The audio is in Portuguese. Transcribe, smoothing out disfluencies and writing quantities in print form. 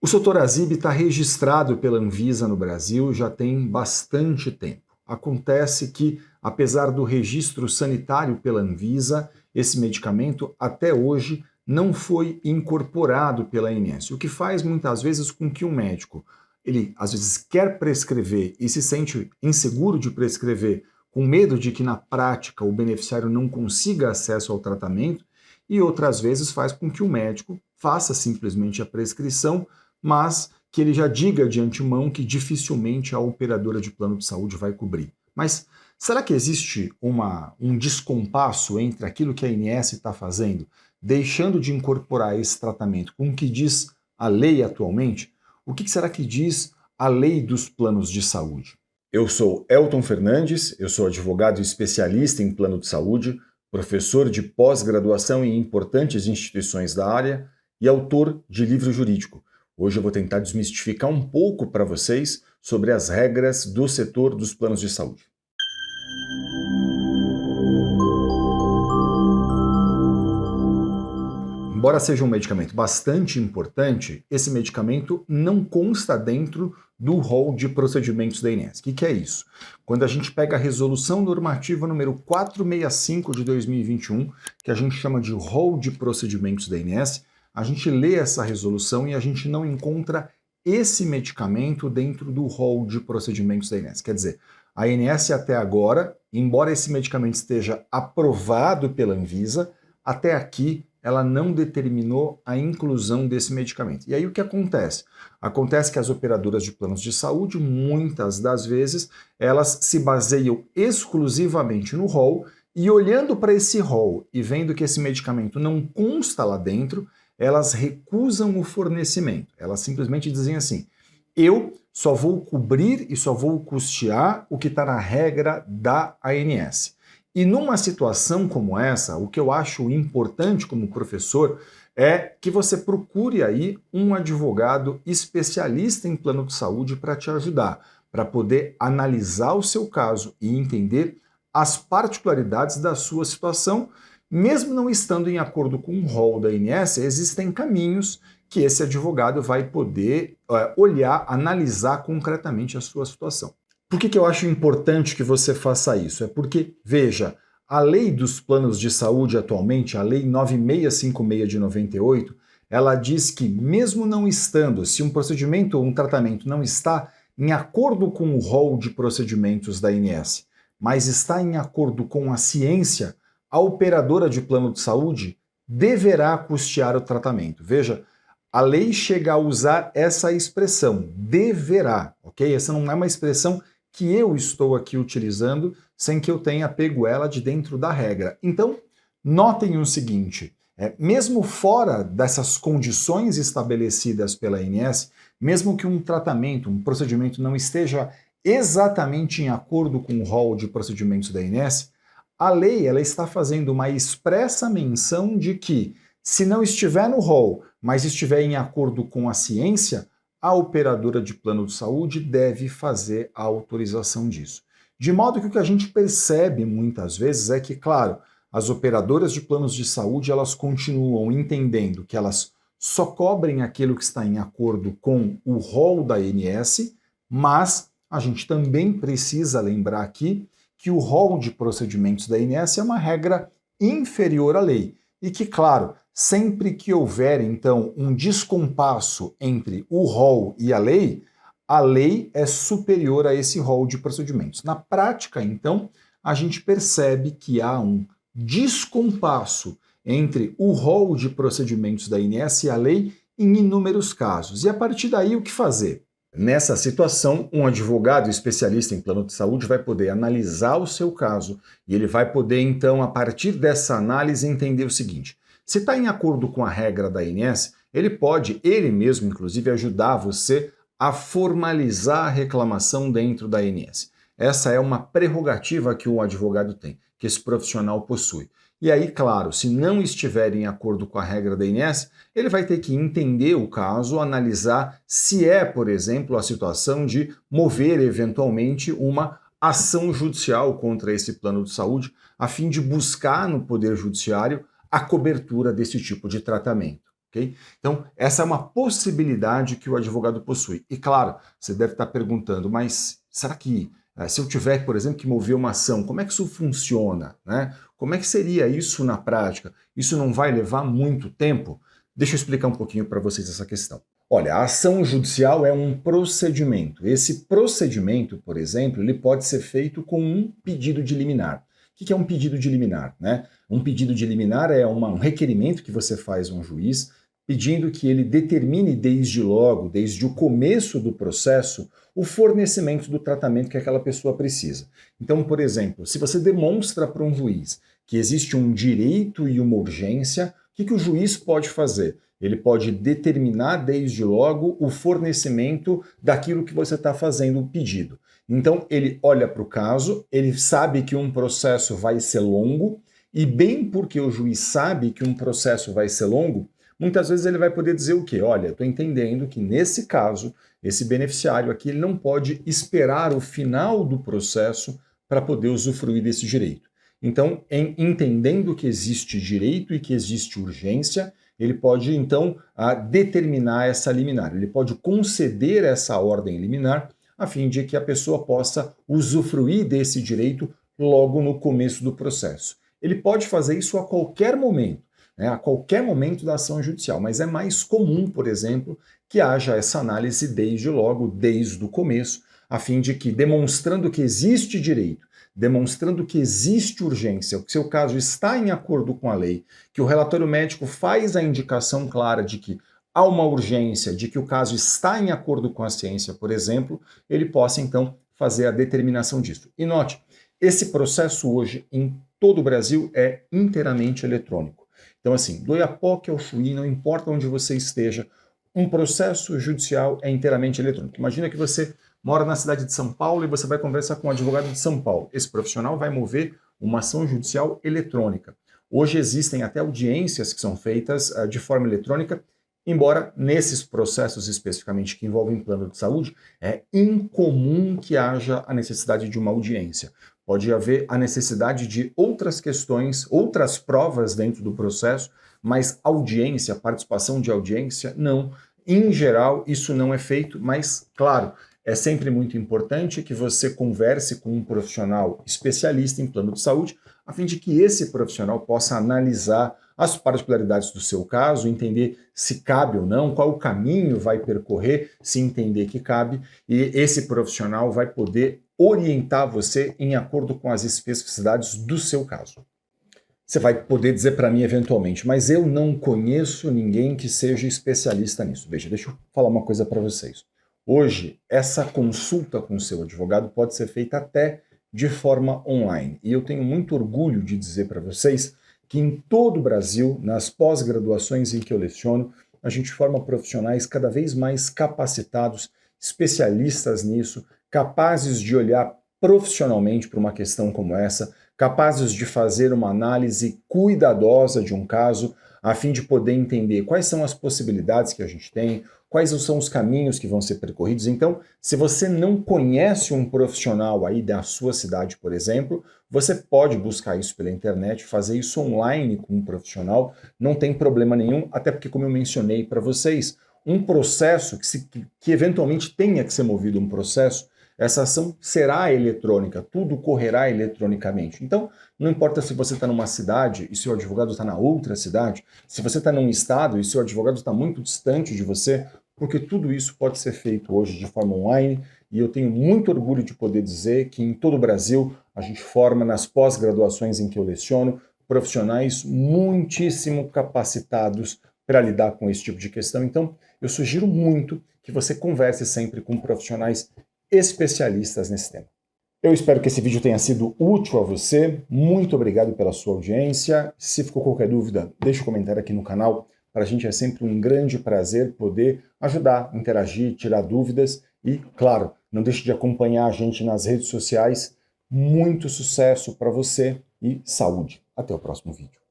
O Sotorazib está registrado pela Anvisa no Brasil já tem bastante tempo. Acontece que, apesar do registro sanitário pela Anvisa, esse medicamento até hoje não foi incorporado pela ANS, o que faz muitas vezes com que o médico, ele às vezes quer prescrever e se sente inseguro de prescrever, com medo de que na prática o beneficiário não consiga acesso ao tratamento, e outras vezes faz com que o médico faça simplesmente a prescrição, mas que ele já diga de antemão que dificilmente a operadora de plano de saúde vai cobrir. Mas será que existe um descompasso entre aquilo que a ANS está fazendo, deixando de incorporar esse tratamento com o que diz a lei atualmente? O que será que diz a lei dos planos de saúde? Eu sou Elton Fernandes, eu sou advogado especialista em plano de saúde, professor de pós-graduação em importantes instituições da área e autor de livro jurídico. Hoje eu vou tentar desmistificar um pouco para vocês sobre as regras do setor dos planos de saúde. Embora seja um medicamento bastante importante, esse medicamento não consta dentro do rol de procedimentos da ANS. O que é isso? Quando a gente pega a resolução normativa número 465 de 2021, que a gente chama de rol de procedimentos da ANS, a gente lê essa resolução e a gente não encontra esse medicamento dentro do rol de procedimentos da ANS. Quer dizer, a ANS até agora, embora esse medicamento esteja aprovado pela Anvisa, até aqui ela não determinou a inclusão desse medicamento. E aí o que acontece? Acontece que as operadoras de planos de saúde, muitas das vezes, elas se baseiam exclusivamente no rol e olhando para esse rol e vendo que esse medicamento não consta lá dentro, elas recusam o fornecimento. Elas simplesmente dizem assim, eu só vou cobrir e só vou custear o que está na regra da ANS. E numa situação como essa, o que eu acho importante como professor é que você procure aí um advogado especialista em plano de saúde para te ajudar, para poder analisar o seu caso e entender as particularidades da sua situação. Mesmo não estando em acordo com o rol da ANS, existem caminhos que esse advogado vai poder olhar, analisar concretamente a sua situação. Por que eu acho importante que você faça isso? É porque, veja, a lei dos planos de saúde atualmente, a lei 9656 de 98, ela diz que mesmo não estando, se um procedimento ou um tratamento não está em acordo com o rol de procedimentos da ANS, mas está em acordo com a ciência, a operadora de plano de saúde deverá custear o tratamento. Veja, a lei chega a usar essa expressão, deverá, ok? Essa não é uma expressão que eu estou aqui utilizando sem que eu tenha pego ela de dentro da regra. Então, notem o seguinte, mesmo fora dessas condições estabelecidas pela ANS, mesmo que um tratamento, um procedimento não esteja exatamente em acordo com o rol de procedimentos da ANS, a lei ela está fazendo uma expressa menção de que, se não estiver no rol, mas estiver em acordo com a ciência, a operadora de plano de saúde deve fazer a autorização disso. De modo que o que a gente percebe muitas vezes é que, claro, as operadoras de planos de saúde elas continuam entendendo que elas só cobrem aquilo que está em acordo com o rol da ANS, mas a gente também precisa lembrar aqui que o rol de procedimentos da ANS é uma regra inferior à lei e que, claro, sempre que houver, então, um descompasso entre o rol e a lei é superior a esse rol de procedimentos. Na prática, então, a gente percebe que há um descompasso entre o rol de procedimentos da ANS e a lei em inúmeros casos. E a partir daí, o que fazer? Nessa situação, um advogado especialista em plano de saúde vai poder analisar o seu caso e ele vai poder, então, a partir dessa análise, entender o seguinte: se está em acordo com a regra da ANS, ele pode, ele mesmo, inclusive, ajudar você a formalizar a reclamação dentro da ANS. Essa é uma prerrogativa que o advogado tem, que esse profissional possui. E aí, claro, se não estiver em acordo com a regra da ANS, ele vai ter que entender o caso, analisar se é, por exemplo, a situação de mover eventualmente uma ação judicial contra esse plano de saúde, a fim de buscar no Poder Judiciário a cobertura desse tipo de tratamento. ok? Então, essa é uma possibilidade que o advogado possui. E claro, você deve estar perguntando, mas será que se eu tiver, por exemplo, que mover uma ação, como é que isso funciona, né? Como é que seria isso na prática? Isso não vai levar muito tempo? Deixa eu explicar um pouquinho para vocês essa questão. Olha, a ação judicial é um procedimento. Esse procedimento, por exemplo, ele pode ser feito com um pedido de liminar. O que é um pedido de liminar, né? Um pedido de liminar é um requerimento que você faz a um juiz pedindo que ele determine desde logo, desde o começo do processo, o fornecimento do tratamento que aquela pessoa precisa. Então, por exemplo, se você demonstra para um juiz que existe um direito e uma urgência, o que o juiz pode fazer? Ele pode determinar desde logo o fornecimento daquilo que você está fazendo o pedido. Então, ele olha para o caso, ele sabe que um processo vai ser longo, e bem porque o juiz sabe que um processo vai ser longo, muitas vezes ele vai poder dizer o quê? Olha, estou entendendo que nesse caso, esse beneficiário aqui ele não pode esperar o final do processo para poder usufruir desse direito. Então, entendendo que existe direito e que existe urgência, ele pode, então, determinar essa liminar. Ele pode conceder essa ordem liminar a fim de que a pessoa possa usufruir desse direito logo no começo do processo. Ele pode fazer isso a qualquer momento, né, a qualquer momento da ação judicial, mas é mais comum, por exemplo, que haja essa análise desde logo, desde o começo, a fim de que, demonstrando que existe direito, demonstrando que existe urgência, que seu caso está em acordo com a lei, que o relatório médico faz a indicação clara de que há uma urgência, de que o caso está em acordo com a ciência, por exemplo, ele possa então fazer a determinação disso. E note, esse processo hoje em todo o Brasil é inteiramente eletrônico. Então assim, do Oiapoque ao Chuí, não importa onde você esteja, um processo judicial é inteiramente eletrônico. Imagina que você mora na cidade de São Paulo e você vai conversar com um advogado de São Paulo. Esse profissional vai mover uma ação judicial eletrônica. Hoje existem até audiências que são feitas de forma eletrônica, embora nesses processos especificamente que envolvem plano de saúde, é incomum que haja a necessidade de uma audiência. Pode haver a necessidade de outras questões, outras provas dentro do processo, mas audiência, participação de audiência, não. Em geral, isso não é feito, mas, claro, é sempre muito importante que você converse com um profissional especialista em plano de saúde, a fim de que esse profissional possa analisar as particularidades do seu caso, entender se cabe ou não, qual o caminho vai percorrer, se entender que cabe, e esse profissional vai poder orientar você em acordo com as especificidades do seu caso. Você vai poder dizer para mim eventualmente, mas eu não conheço ninguém que seja especialista nisso. Veja, deixa eu falar uma coisa para vocês. Hoje, essa consulta com o seu advogado pode ser feita até de forma online. E eu tenho muito orgulho de dizer para vocês que em todo o Brasil, nas pós-graduações em que eu leciono, a gente forma profissionais cada vez mais capacitados, especialistas nisso, capazes de olhar profissionalmente para uma questão como essa, capazes de fazer uma análise cuidadosa de um caso, a fim de poder entender quais são as possibilidades que a gente tem, quais são os caminhos que vão ser percorridos. Então, se você não conhece um profissional aí da sua cidade, por exemplo, você pode buscar isso pela internet, fazer isso online com um profissional, não tem problema nenhum, até porque, como eu mencionei para vocês, um processo que eventualmente tenha que ser movido um processo, essa ação será eletrônica, tudo correrá eletronicamente. Então, não importa se você está numa cidade e seu advogado está na outra cidade, se você está num estado e seu advogado está muito distante de você, porque tudo isso pode ser feito hoje de forma online, e eu tenho muito orgulho de poder dizer que em todo o Brasil a gente forma nas pós-graduações em que eu leciono profissionais muitíssimo capacitados para lidar com esse tipo de questão. Então, eu sugiro muito que você converse sempre com profissionais especialistas nesse tema. Eu espero que esse vídeo tenha sido útil a você. Muito obrigado pela sua audiência. Se ficou qualquer dúvida, deixe um comentário aqui no canal. Para a gente é sempre um grande prazer poder ajudar, interagir, tirar dúvidas e, claro, não deixe de acompanhar a gente nas redes sociais. Muito sucesso para você e saúde. Até o próximo vídeo.